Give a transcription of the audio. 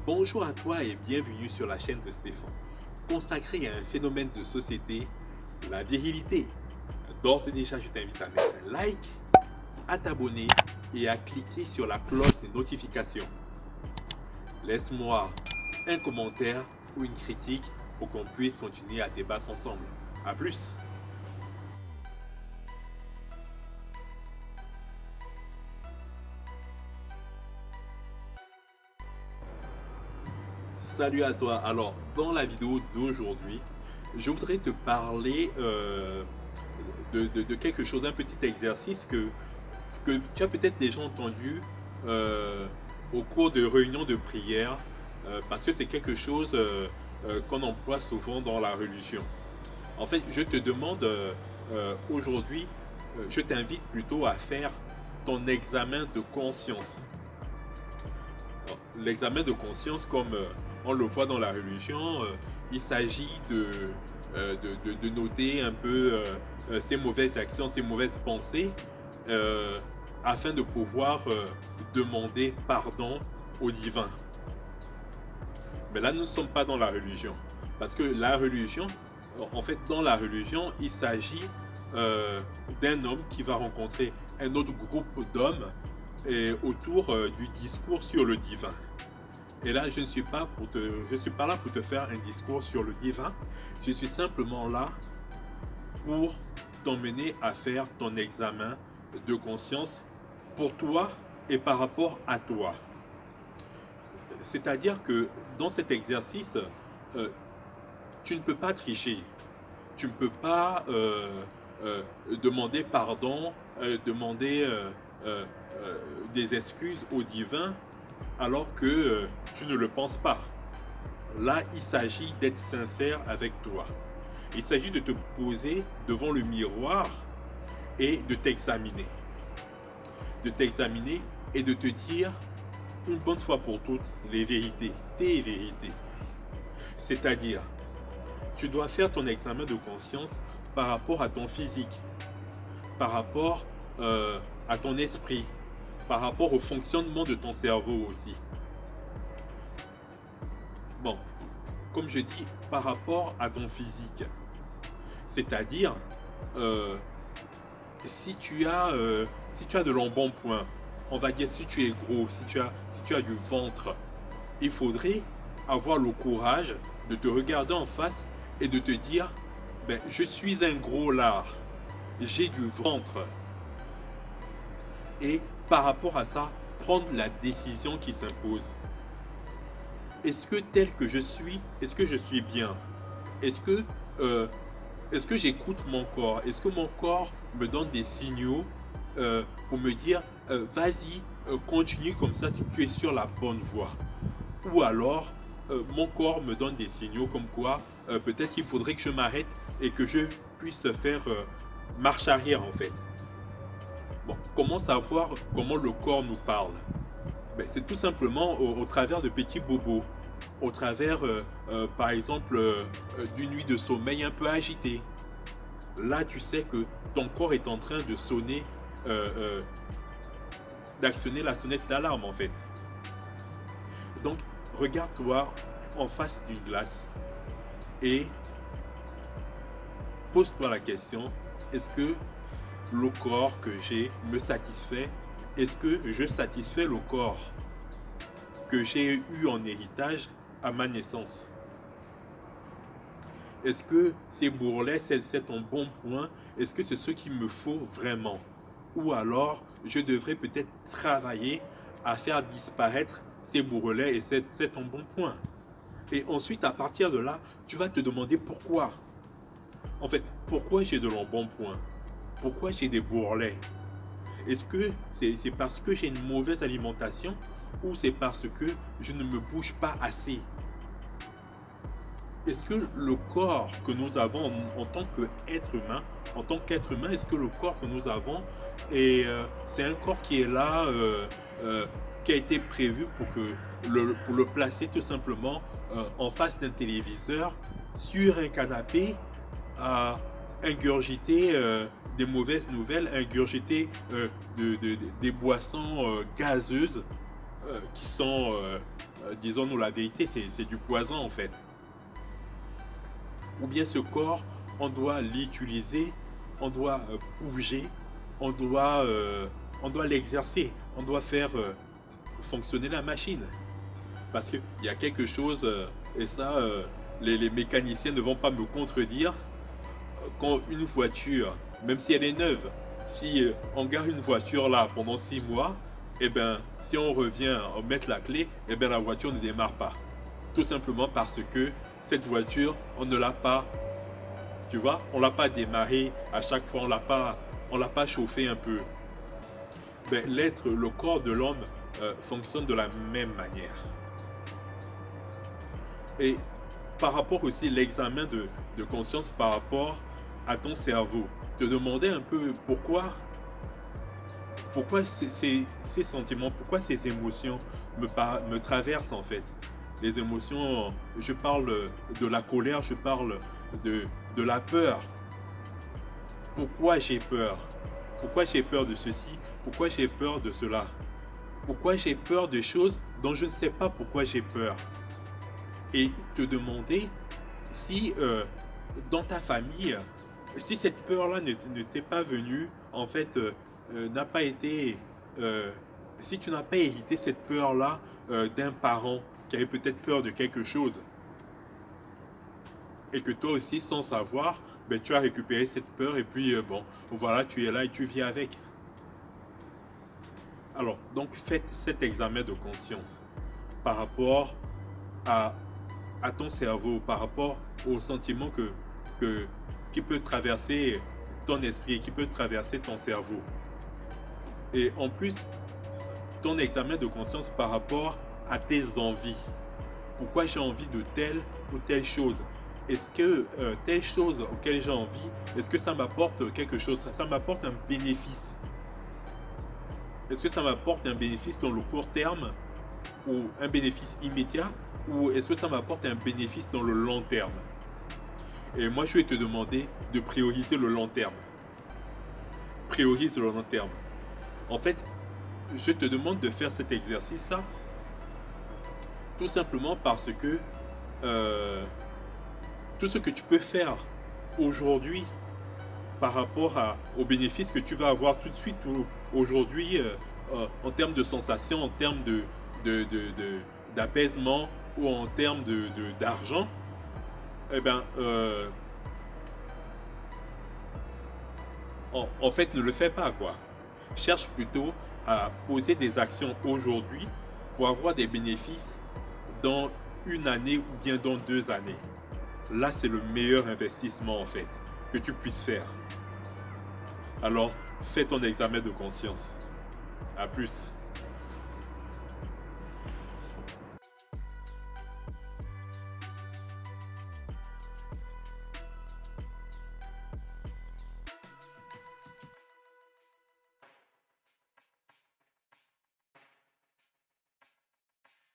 Bonjour à toi et bienvenue sur la chaîne de Stéphane, consacrée à un phénomène de société, la virilité. D'ores et déjà, je t'invite à mettre un like, à t'abonner et à cliquer sur la cloche des notifications. Laisse-moi un commentaire ou une critique pour qu'on puisse continuer à débattre ensemble. A plus! Salut à toi. Alors, dans la vidéo d'aujourd'hui, je voudrais te parler de quelque chose, un petit exercice que tu as peut-être déjà entendu au cours de réunions de prière, parce que c'est quelque chose qu'on emploie souvent dans la religion. En fait, je te demande aujourd'hui, je t'invite plutôt à faire ton examen de conscience. L'examen de conscience, comme on le voit dans la religion, il s'agit de noter un peu ses mauvaises actions, ses mauvaises pensées, euh, afin de pouvoir demander pardon au divin. Mais là, nous ne sommes pas dans la religion. Parce que la religion, en fait, dans la religion, il s'agit euh, d'un homme qui va rencontrer un autre groupe d'hommes autour du discours sur le divin. Et là, je ne suis pas je suis pas là pour te faire un discours sur le divin. Je suis simplement là pour t'emmener à faire ton examen de conscience pour toi et par rapport à toi. C'est-à-dire que dans cet exercice, euh, tu ne peux pas tricher. Tu ne peux pas demander pardon, demander des excuses au divin alors que tu ne le penses pas. Là, il s'agit d'être sincère avec toi. Il s'agit de te poser devant le miroir et de t'examiner. De t'examiner et de te dire une bonne fois pour toutes les vérités, tes vérités. C'est-à-dire, tu dois faire ton examen de conscience par rapport à ton physique, par rapport à ton esprit, par rapport au fonctionnement de ton cerveau aussi. Bon, comme je dis, par rapport à ton physique. C'est-à-dire, euh, si tu as de l'embonpoint, on va dire si tu es gros, si tu as du ventre, il faudrait avoir le courage de te regarder en face et de te dire, ben, je suis un gros lard, j'ai du ventre. Et par rapport à ça, prendre la décision qui s'impose. Est-ce que tel que je suis, est-ce que je suis bien? Est-ce que, euh, est-ce que j'écoute mon corps? Est-ce que mon corps me donne des signaux pour me dire, vas-y, continue comme ça, tu es sur la bonne voie? Ou alors, mon corps me donne des signaux comme quoi, peut-être qu'il faudrait que je m'arrête et que je puisse faire marche arrière en fait. Bon, comment savoir comment le corps nous parle? Ben, c'est tout simplement au travers de petits bobos, au travers, par exemple, d'une nuit de sommeil un peu agitée. Là, tu sais que ton corps est en train de sonner, euh, euh, d'actionner la sonnette d'alarme en fait. Donc, regarde-toi en face d'une glace et pose-toi la question, est-ce que le corps que j'ai me satisfait? Est-ce que je satisfais le corps que j'ai eu en héritage à ma naissance? Est-ce que ces bourrelets, c'est ton bon point? Est-ce que c'est ce qu'il me faut vraiment? Ou alors, je devrais peut-être travailler à faire disparaître ces bourrelets et c'est ton bon point. Et ensuite, à partir de là, tu vas te demander pourquoi. En fait, pourquoi j'ai de l'embonpoint? Pourquoi j'ai des bourrelets? Est-ce que c'est parce que j'ai une mauvaise alimentation ou c'est parce que je ne me bouge pas assez? Est-ce que le corps que nous avons en tant qu'être humain, est-ce que le corps que nous avons c'est un corps qui est là, qui a été prévu pour le placer tout simplement en face d'un téléviseur, sur un canapé, à ingurgiter des mauvaises nouvelles, ingurgiter des boissons gazeuses qui sont disons-nous la vérité, c'est du poison en fait. Ou bien ce corps, on doit l'utiliser, on doit bouger, on doit, on doit l'exercer, on doit faire fonctionner la machine. Parce qu'il y a quelque chose, et ça, les mécaniciens ne vont pas me contredire, quand une voiture, même si elle est neuve, si on garde une voiture là pendant 6 mois, et ben si on revient, on met la clé, et ben la voiture ne démarre pas. Tout simplement parce que cette voiture, on ne l'a pas, tu vois, on l'a pas démarré à chaque fois, on l'a pas chauffé un peu. Ben, l'être, le corps de l'homme fonctionne de la même manière. Et par rapport aussi à l'examen de conscience par rapport à ton cerveau, te demander un peu pourquoi ces sentiments, pourquoi ces émotions me traversent en fait. Les émotions, je parle de la colère, je parle de la peur. Pourquoi j'ai peur? Pourquoi j'ai peur de ceci? Pourquoi j'ai peur de cela? Pourquoi j'ai peur de choses dont je ne sais pas pourquoi j'ai peur? Et te demander si dans ta famille, si cette peur-là ne t'est pas venue, en fait, n'a pas été, si tu n'as pas hérité cette peur-là d'un parent qui avait peut-être peur de quelque chose, et que toi aussi, sans savoir, ben, tu as récupéré cette peur, et puis bon, voilà, tu es là et tu vis avec. Alors, donc faites cet examen de conscience par rapport à ton cerveau, par rapport aux sentiments qui peut traverser ton esprit, qui peut traverser ton cerveau. Et en plus, ton examen de conscience par rapport à tes envies. Pourquoi j'ai envie de telle ou telle chose? Est-ce que telle chose auquel j'ai envie, est-ce que ça m'apporte quelque chose? Ça m'apporte un bénéfice? Est-ce que ça m'apporte un bénéfice dans le court terme ou un bénéfice immédiat? Ou est-ce que ça m'apporte un bénéfice dans le long terme? Et moi, je vais te demander de prioriser le long terme. Priorise le long terme. En fait, je te demande de faire cet exercice-là tout simplement parce que tout ce que tu peux faire aujourd'hui par rapport aux bénéfices que tu vas avoir tout de suite ou aujourd'hui en termes de sensations, en termes d'apaisement ou en termes d'argent, eh ben, en fait, ne le fais pas, quoi. Cherche plutôt à poser des actions aujourd'hui pour avoir des bénéfices dans une année ou bien dans 2 années. Là, c'est le meilleur investissement, en fait, que tu puisses faire. Alors, fais ton examen de conscience. À plus.